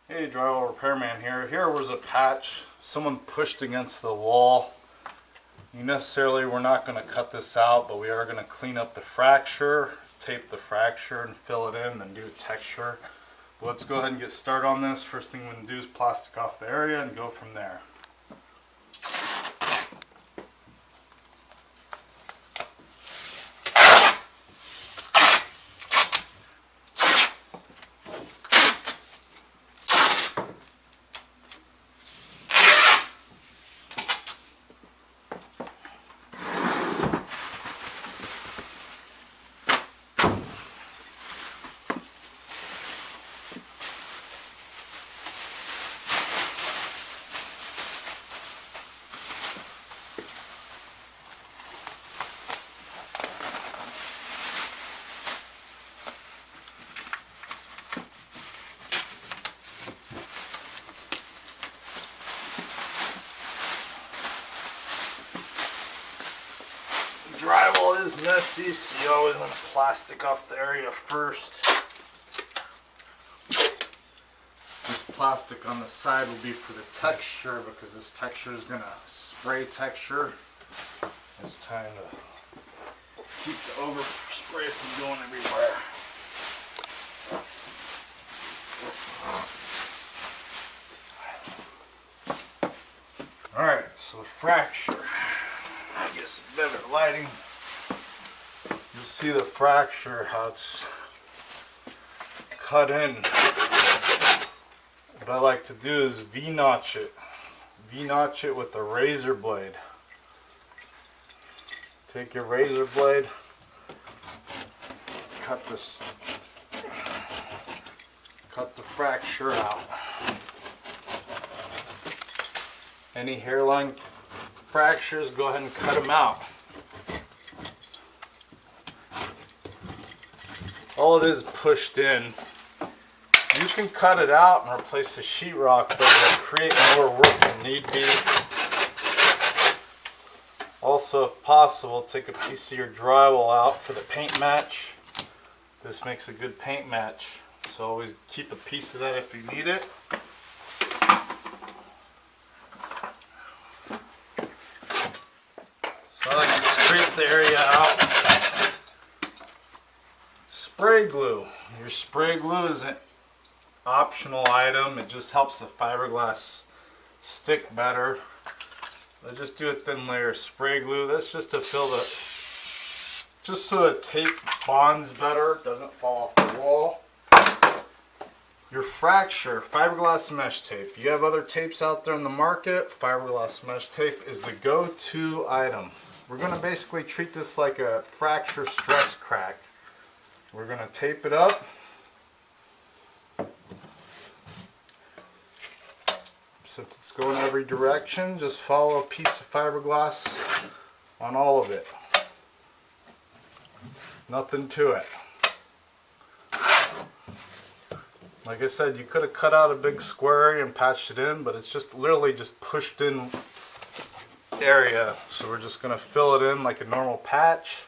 Hey, Drywall Repairman here. Here was a patch someone pushed against the wall. We're not going to cut this out, but we are going to clean up the fracture, tape the fracture and fill it in, and then do texture. But let's go ahead and get started on this. First thing we're going to do is plastic off the area and go from there. Drywall is messy, so you always want to plastic off the area first. This plastic on the side will be for the texture, because this texture is going to spray texture. It's time to keep the overspray from going everywhere. Alright, so the fracture. I guess better lighting. You'll see the fracture, how it's cut in. What I like to do is V-notch it. V-notch it with a razor blade. Take your razor blade, cut the fracture out. Any hairline fractures, go ahead and cut them out. All it is pushed in. You can cut it out and replace the sheetrock, but it'll create more work than need be. Also, if possible, take a piece of your drywall out for the paint match. This makes a good paint match, so always keep a piece of that if you need it. So I like to scrape the area out. Spray glue. Your spray glue is an optional item. It just helps the fiberglass stick better. I just do a thin layer of spray glue. That's just to fill just so the tape bonds better, doesn't fall off the wall. Your fracture, fiberglass mesh tape. You have other tapes out there in the market, fiberglass mesh tape is the go-to item. We're going to basically treat this like a fracture stress crack. We're going to tape it up. Since it's going every direction, just follow a piece of fiberglass on all of it. Nothing to it. Like I said, you could have cut out a big square area and patched it in, but it's just literally just pushed in area. So we're just going to fill it in like a normal patch,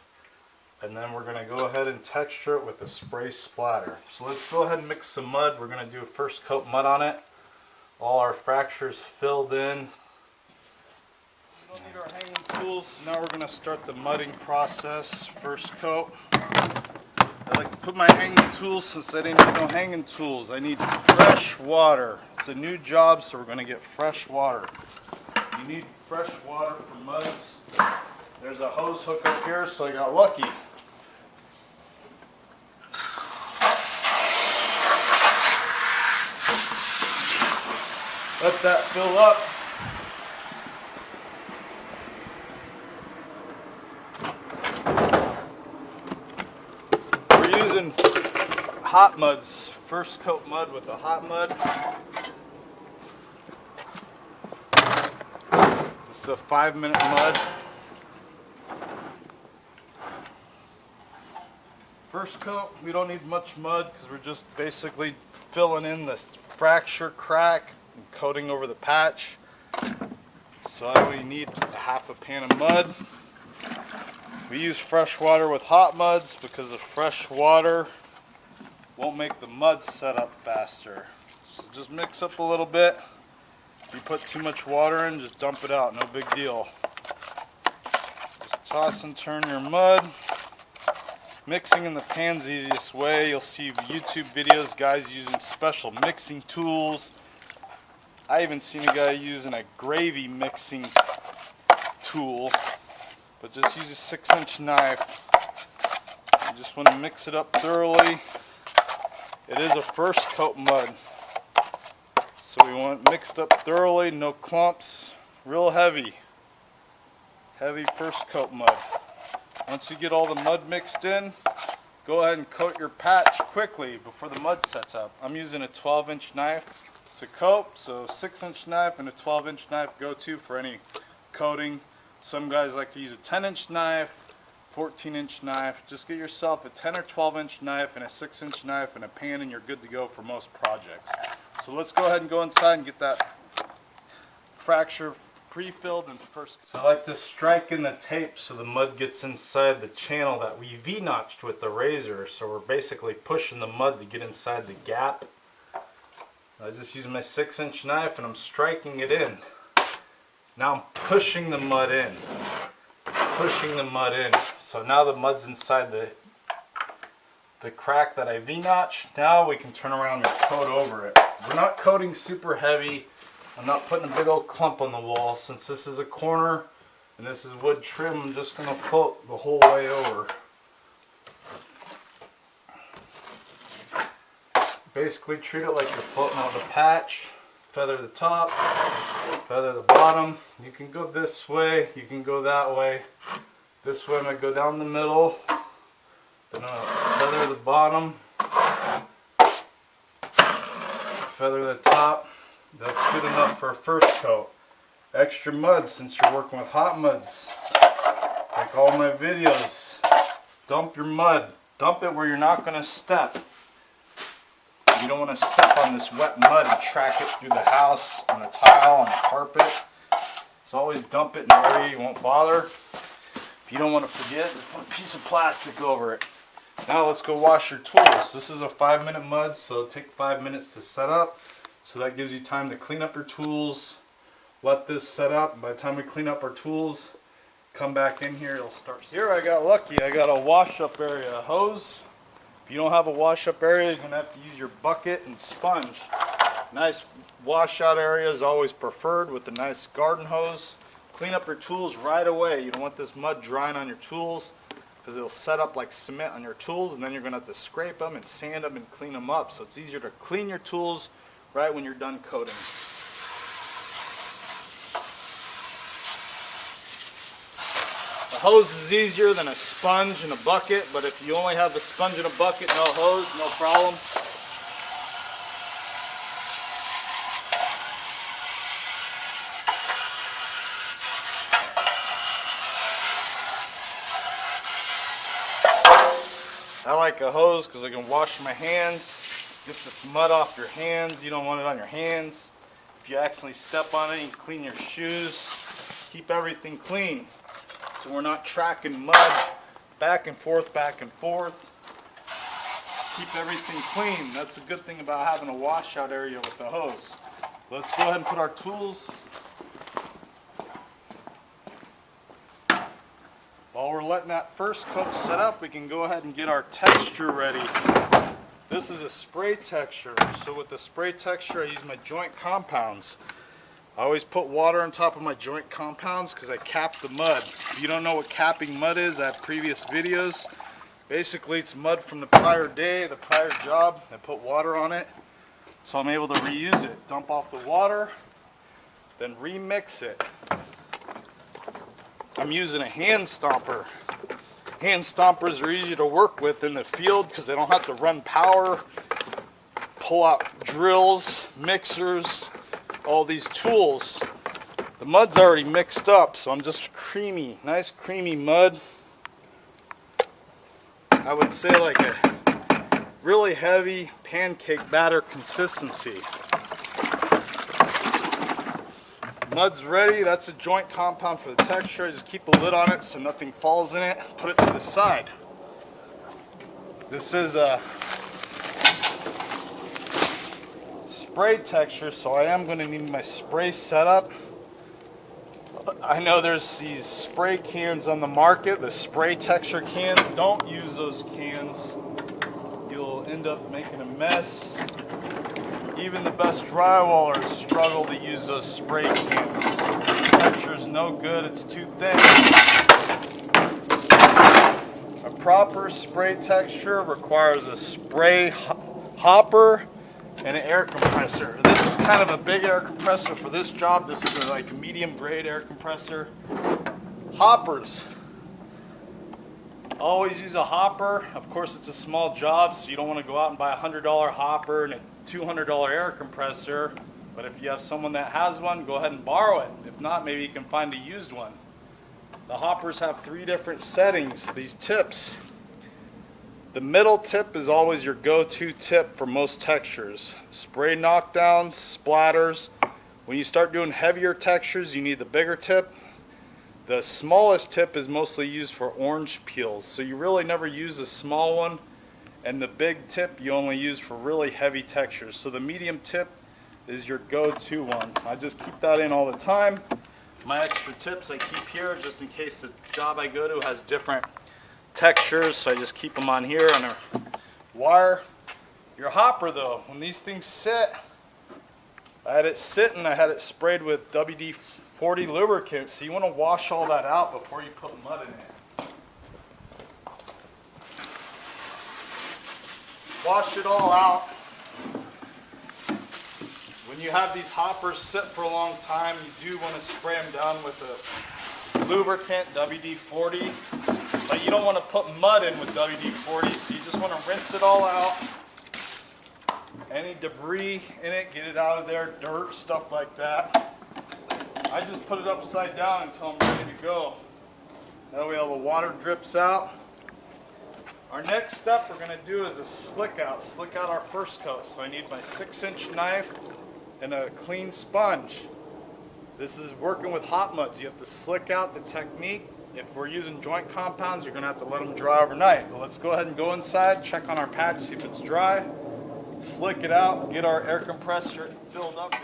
and then we're going to go ahead and texture it with a spray splatter. So let's go ahead and mix some mud. We're going to do a first coat mud on it. All our fractures filled in. We don't need our hanging tools, so now we're going to start the mudding process. First coat. I like to put my hanging tools, since I didn't have no hanging tools. I need fresh water. It's a new job, so we're going to get fresh water. You need fresh water for muds. There's a hose hook up here, so I got lucky. Let that fill up. We're using hot muds, first coat mud with a hot mud. This is a 5-minute mud. First coat, we don't need much mud because we're just basically filling in this fracture crack and coating over the patch. So I only need a half a pan of mud. We use fresh water with hot muds because the fresh water won't make the mud set up faster. So just mix up a little bit. If you put too much water in, just dump it out, no big deal. Just toss and turn your mud. Mixing in the pan's the easiest way. You'll see YouTube videos, guys using special mixing tools. I even seen a guy using a gravy mixing tool, but just use a 6-inch knife. You just want to mix it up thoroughly. It is a first coat mud, so we want it mixed up thoroughly, no clumps, real heavy first coat mud. Once you get all the mud mixed in, go ahead and coat your patch quickly before the mud sets up. I'm using a 12-inch knife to coat, so 6-inch knife and a 12-inch knife go-to for any coating. Some guys like to use a 10-inch knife, 14-inch knife. Just get yourself a 10 or 12-inch knife and a 6-inch knife and a pan, and you're good to go for most projects. So let's go ahead and go inside and get that fracture pre-filled and first. So I like to strike in the tape so the mud gets inside the channel that we V-notched with the razor. So we're basically pushing the mud to get inside the gap. I just use my 6-inch knife and I'm striking it in. Now I'm pushing the mud in. Pushing the mud in. So now the mud's inside the crack that I V-notched. Now we can turn around and coat over it. We're not coating super heavy. I'm not putting a big old clump on the wall. Since this is a corner and this is wood trim, I'm just going to float the whole way over. Basically treat it like you're floating on the patch. Feather the top, feather the bottom. You can go this way, you can go that way. This way I'm going to go down the middle. Then I'm going to feather the bottom, feather the top. That's good enough for a first coat. Extra mud, since you're working with hot muds, like all my videos, dump your mud. Dump it where you're not going to step. You don't want to step on this wet mud and track it through the house, on the tile, on the carpet. So always dump it in an area you won't bother. If you don't want to forget, just put a piece of plastic over it. Now let's go wash your tools. This is a 5-minute mud, so it'll take 5 minutes to set up. So that gives you time to clean up your tools. Let this set up. By the time we clean up our tools, come back in here, it'll start. Here I got lucky. I got a wash-up area, a hose. If you don't have a wash-up area, you're going to have to use your bucket and sponge. Nice washout area is always preferred with a nice garden hose. Clean up your tools right away. You don't want this mud drying on your tools because it'll set up like cement on your tools, and then you're going to have to scrape them and sand them and clean them up. So it's easier to clean your tools right when you're done coating. A hose is easier than a sponge and a bucket, but if you only have a sponge and a bucket, no hose, no problem. I like a hose because I can wash my hands, get this mud off your hands. You don't want it on your hands. If you accidentally step on it, you can clean your shoes. Keep everything clean, so we're not tracking mud back and forth, back and forth. Keep everything clean. That's a good thing about having a washout area with the hose. Let's go ahead and put our tools. While we're letting that first coat set up, we can go ahead and get our texture ready. This is a spray texture. So with the spray texture, I use my joint compounds. I always put water on top of my joint compounds because I cap the mud. If you don't know what capping mud is, I have previous videos. Basically, it's mud from the prior day, the prior job. I put water on it, so I'm able to reuse it. Dump off the water, then remix it. I'm using a hand stomper. Hand stompers are easy to work with in the field because they don't have to run power, pull out drills, mixers, all these tools. The mud's already mixed up, so I'm just creamy, nice creamy mud. I would say like a really heavy pancake batter consistency. Mud's ready. That's a joint compound for the texture. I just keep a lid on it so nothing falls in it. Put it to the side. This is a spray texture, so I am going to need my spray setup. I know there's these spray cans on the market, the spray texture cans. Don't use those cans. You'll end up making a mess. Even the best drywallers struggle to use those spray cans. The texture's no good, it's too thin. A proper spray texture requires a spray hopper and an air compressor. This is kind of a big air compressor for this job. This is like a medium grade air compressor. Hoppers. Always use a hopper. Of course, it's a small job, so you don't want to go out and buy a $100 hopper and a $200 air compressor. But if you have someone that has one, go ahead and borrow it. If not, maybe you can find a used one. The hoppers have 3 different settings, these tips. The middle tip is always your go-to tip for most textures. Spray knockdowns, splatters. When you start doing heavier textures, you need the bigger tip. The smallest tip is mostly used for orange peels, so you really never use the small one, and the big tip you only use for really heavy textures. So the medium tip is your go-to one. I just keep that in all the time. My extra tips I keep here just in case the job I go to has different textures, so I just keep them on here on a wire. Your hopper though, when these things sit, I had it sit and I had it sprayed with WD-40 lubricant, so you want to wash all that out before you put mud in it. Wash it all out. When you have these hoppers sit for a long time, you do want to spray them down with a lubricant, WD-40. But you don't want to put mud in with WD-40, so you just want to rinse it all out. Any debris in it, get it out of there, dirt, stuff like that. I just put it upside down until I'm ready to go. That way all the water drips out. Our next step we're going to do is a slick out our first coat. So I need my 6-inch knife and a clean sponge. This is working with hot muds. You have to slick out the technique. If we're using joint compounds, you're going to have to let them dry overnight. But let's go ahead and go inside, check on our patch, see if it's dry, slick it out, get our air compressor filled up.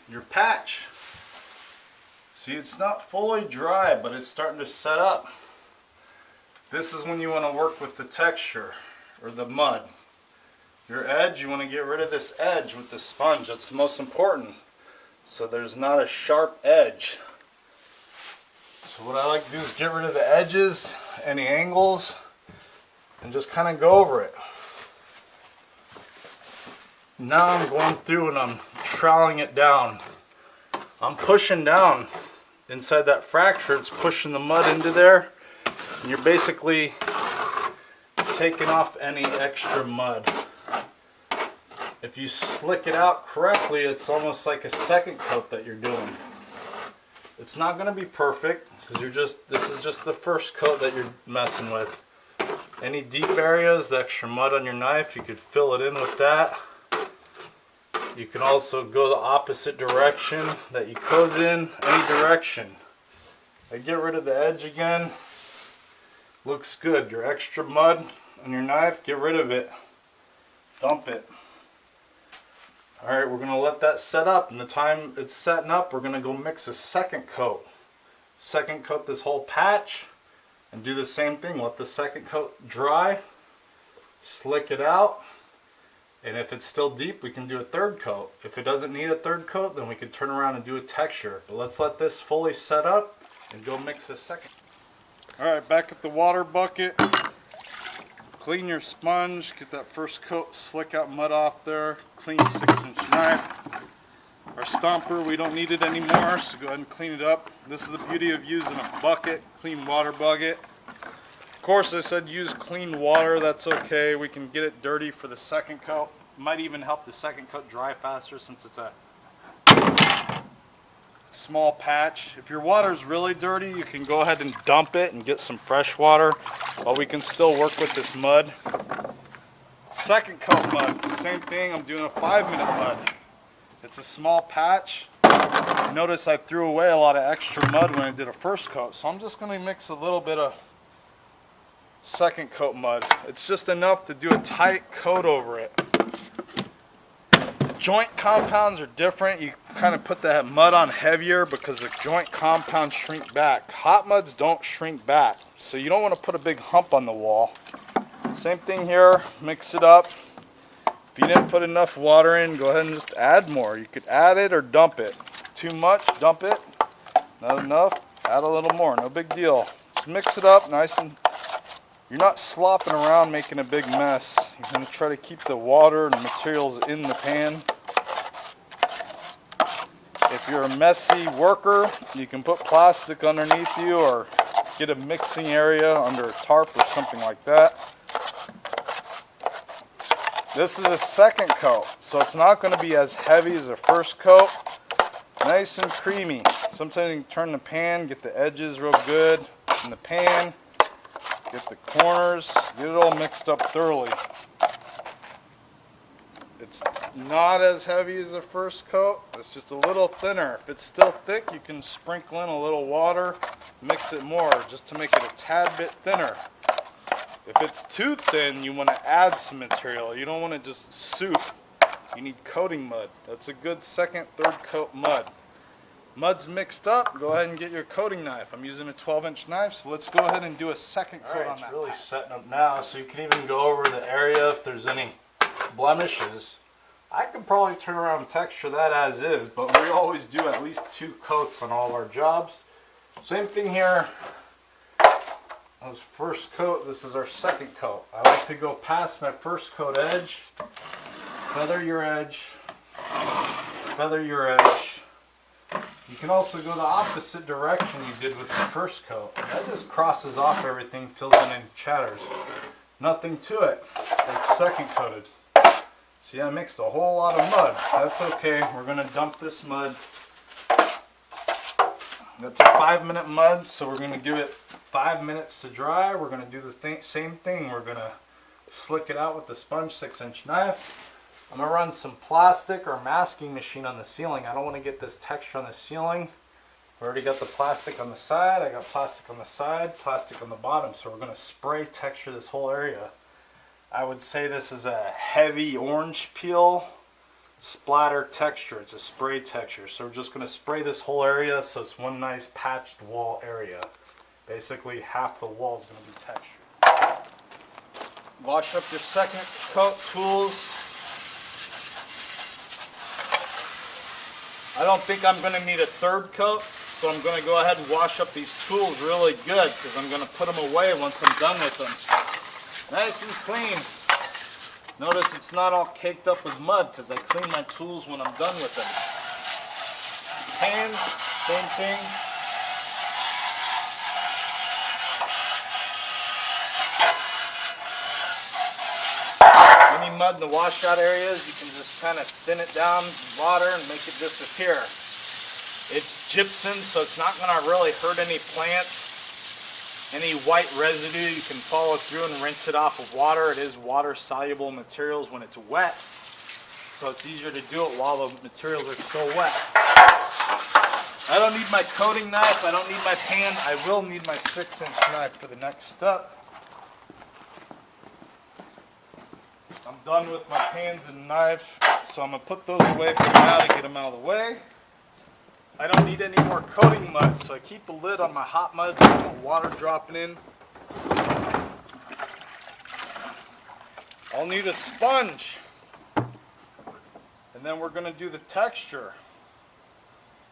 Your patch. See, it's not fully dry, but it's starting to set up. This is when you want to work with the texture or the mud. Your edge, you want to get rid of this edge with the sponge. That's the most important, so there's not a sharp edge. So what I like to do is get rid of the edges, any angles, and just kind of go over it. Now I'm going through and I'm troweling it down. I'm pushing down inside that fracture. It's pushing the mud into there, and you're basically taking off any extra mud. If you slick it out correctly, it's almost like a second coat that you're doing. It's not going to be perfect because this is just the first coat that you're messing with. Any deep areas, the extra mud on your knife, you could fill it in with that. You can also go the opposite direction that you coated in, any direction. I get rid of the edge again. Looks good. Your extra mud on your knife, get rid of it. Dump it. Alright, we're going to let that set up, and the time it's setting up, we're going to go mix a second coat. Second coat this whole patch, and do the same thing. Let the second coat dry, slick it out. And if it's still deep, we can do a third coat. If it doesn't need a third coat, then we can turn around and do a texture. But let's let this fully set up and go mix a second. Alright, back at the water bucket. Clean your sponge, get that first coat, slick out mud off there. Clean 6-inch knife. Our stomper, we don't need it anymore, so go ahead and clean it up. This is the beauty of using a bucket, clean water bucket. Of course, I said use clean water, that's okay. We can get it dirty for the second coat. Might even help the second coat dry faster since it's a small patch. If your water is really dirty, you can go ahead and dump it and get some fresh water, while we can still work with this mud. Second coat mud, same thing. I'm doing a 5-minute mud. It's a small patch. Notice I threw away a lot of extra mud when I did a first coat, so I'm just going to mix a little bit of second coat mud. It's just enough to do a tight coat over it. Joint compounds are different. You kind of put that mud on heavier because the joint compounds shrink back. Hot muds don't shrink back, so you don't want to put a big hump on the wall. Same thing here, mix it up. If you didn't put enough water in, go ahead and just add more. You could add it or dump it. Too much, dump it. Not enough, add a little more, no big deal. Just mix it up nice, and you're not slopping around making a big mess. You're going to try to keep the water and materials in the pan. If you're a messy worker, you can put plastic underneath you or get a mixing area under a tarp or something like that. This is a second coat, so it's not going to be as heavy as the first coat. Nice and creamy. Sometimes you can turn the pan, get the edges real good in the pan, get the corners, get it all mixed up thoroughly. It's not as heavy as the first coat, it's just a little thinner. If it's still thick, you can sprinkle in a little water, mix it more just to make it a tad bit thinner. If it's too thin, you want to add some material. You don't want to just soup. You need coating mud. That's a good second, third coat mud. Mud's mixed up, go ahead and get your coating knife. I'm using a 12-inch knife, so let's go ahead and do a second coat on that. It's really setting up now, so you can even go over the area if there's any blemishes. I could probably turn around and texture that as is, but we always do at least 2 coats on all of our jobs. Same thing here. This first coat, this is our second coat. I like to go past my first coat edge, feather your edge, feather your edge. You can also go the opposite direction you did with the first coat. That just crosses off everything, fills in and chatters. Nothing to it. It's second coated. See, I mixed a whole lot of mud. That's okay. We're going to dump this mud. That's a 5-minute mud, so we're going to give it 5 minutes to dry. We're going to do the same thing. We're going to slick it out with the sponge 6-inch knife. I'm going to run some plastic or masking machine on the ceiling. I don't want to get this texture on the ceiling. We already got the plastic on the side. I got plastic on the side, plastic on the bottom. So we're going to spray texture this whole area. I would say this is a heavy orange peel splatter texture. It's a spray texture. So we're just going to spray this whole area so it's one nice patched wall area. Basically half the wall is going to be textured. Wash up your second coat tools. I don't think I'm going to need a third coat, so I'm going to go ahead and wash up these tools really good because I'm going to put them away once I'm done with them. Nice and clean. Notice it's not all caked up with mud because I clean my tools when I'm done with them. Hands, same thing. Any mud in the washout areas, you can just kind of thin it down with water and make it disappear. It's gypsum, so it's not going to really hurt any plants. Any white residue, you can follow through and rinse it off with water. It is water-soluble materials when it's wet, so it's easier to do it while the materials are still wet. I don't need my coating knife. I don't need my pan. I will need my 6-inch knife for the next step. I'm done with my pans and knife, so I'm going to put those away for now to get them out of the way. I don't need any more coating mud, so I keep a lid on my hot mud so no water dropping in. I'll need a sponge, and then we're going to do the texture.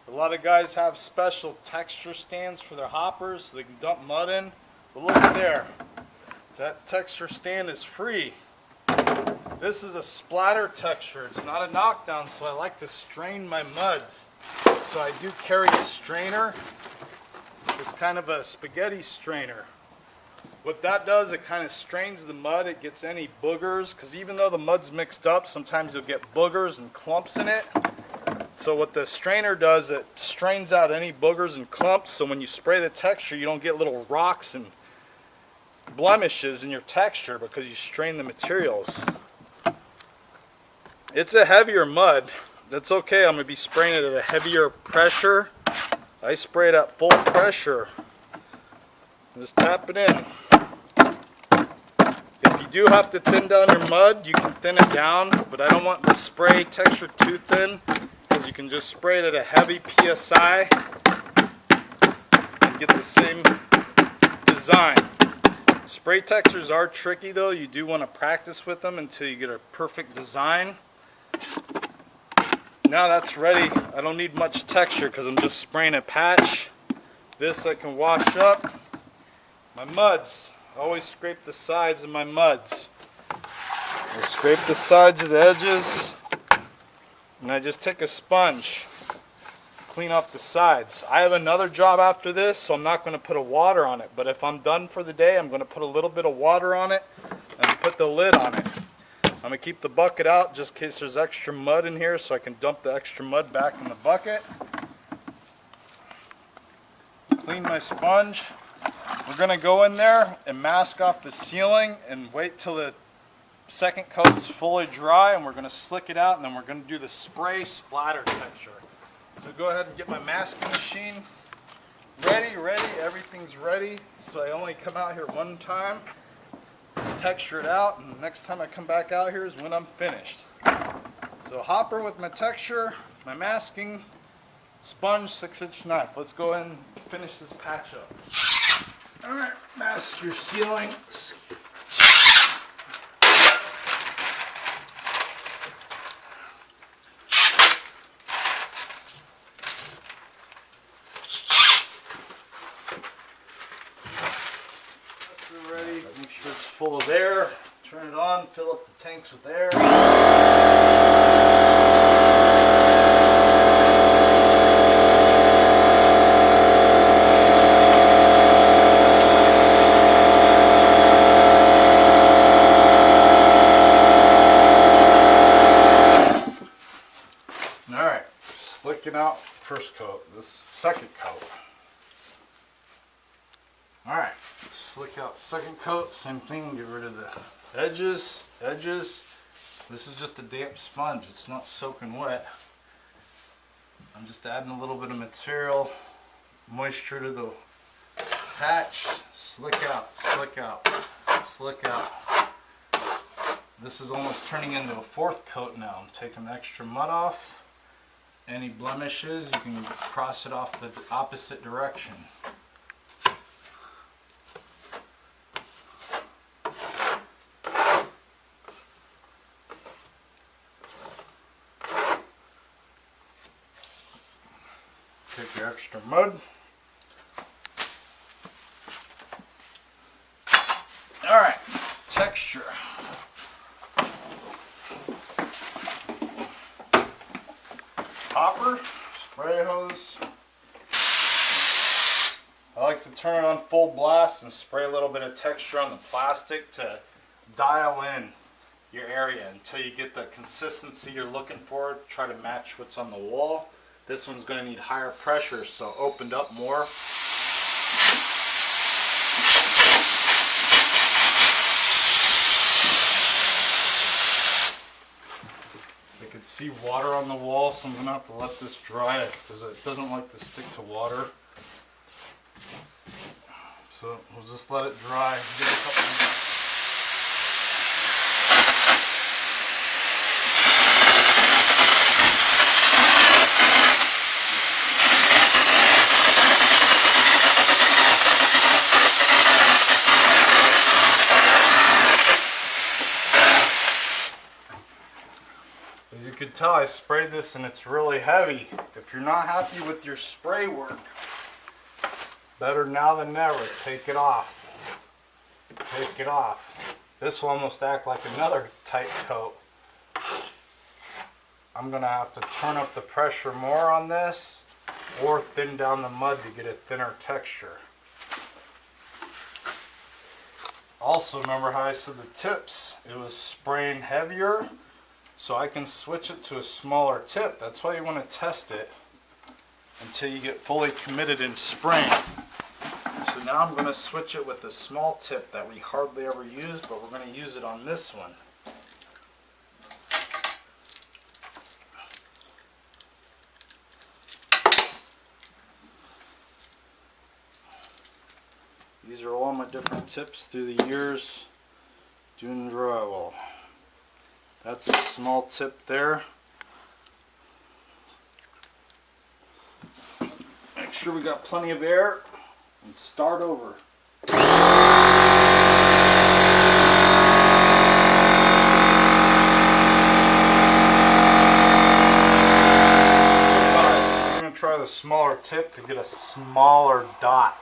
A lot of guys have special texture stands for their hoppers so they can dump mud in, but look at there. That texture stand is free. This is a splatter texture. It's not a knockdown, so I like to strain my muds. So I do carry a strainer. It's kind of a spaghetti strainer. What that does, it kind of strains the mud. It gets any boogers, because even though the mud's mixed up, sometimes you'll get boogers and clumps in it. So what the strainer does, it strains out any boogers and clumps, so when you spray the texture you don't get little rocks and blemishes in your texture because you strain the materials. It's a heavier mud. That's okay, I'm going to be spraying it at a heavier pressure. I spray it at full pressure. Just tap it in. If you do have to thin down your mud, you can thin it down, but I don't want the spray texture too thin, because you can just spray it at a heavy PSI and get the same design. Spray textures are tricky though. You do want to practice with them until you get a perfect design. Now that's ready. I don't need much texture because I'm just spraying a patch. This I can wash up. My muds. I always scrape the sides of my muds. I scrape the sides of the edges, and I just take a sponge, clean off the sides. I have another job after this, so I'm not going to put a water on it, but if I'm done for the day, I'm going to put a little bit of water on it and put the lid on it. I'm going to keep the bucket out just in case there's extra mud in here, so I can dump the extra mud back in the bucket. Clean my sponge. We're going to go in there and mask off the ceiling and wait till the second coat's fully dry, and we're going to slick it out, and then we're going to do the spray splatter texture. So go ahead and get my masking machine ready, everything's ready. So I only come out here one time, texture it out, and the next time I come back out here is when I'm finished. So hopper with my texture, my masking, sponge, 6-inch knife. Let's go ahead and finish this patch up. Alright, mask your ceiling. Ready, make sure it's full of air. Turn it on, fill up the tanks with air. Alright, slicking out first coat, this second coat. Alright, slick out second coat, same thing, get rid of the edges. This is just a damp sponge, it's not soaking wet. I'm just adding a little bit of material, moisture to the patch, slick out. This is almost turning into a fourth coat now. I'm taking the extra mud off. Any blemishes, you can cross it off the opposite direction. Take your extra mud. Alright, texture. Hopper, spray hose. I like to turn it on full blast and spray a little bit of texture on the plastic to dial in your area until you get the consistency you're looking for. Try to match what's on the wall. This one's going to need higher pressure, so opened up more. I can see water on the wall, so I'm going to have to let this dry because it doesn't like to stick to water. So we'll just let it dry. Give it a couple minutes. As you can tell, I sprayed this and it's really heavy. If you're not happy with your spray work, better now than never, take it off. Take it off. This will almost act like another tight coat. I'm going to have to turn up the pressure more on this or thin down the mud to get a thinner texture. Also, remember how I said the tips? It was spraying heavier so I can switch it to a smaller tip. That's why you want to test it until you get fully committed in spraying. So now I'm going to switch it with the small tip that we hardly ever use, but we're going to use it on this one. These are all my different tips through the years doing drywall. That's a small tip there. Make sure we got plenty of air and start over. We're going to try the smaller tip to get a smaller dot.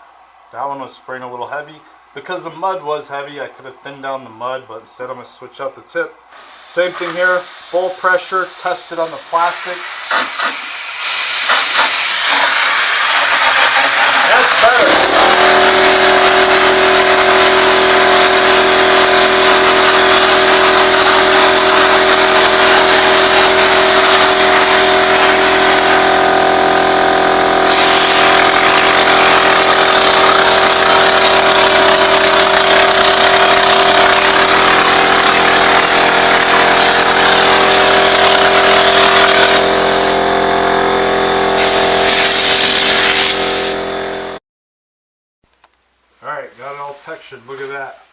That one was spraying a little heavy. Because the mud was heavy, I could have thinned down the mud, but instead I'm going to switch out the tip. Same thing here, full pressure, test it on the plastic. That's better. Alright, got it all textured, look at that.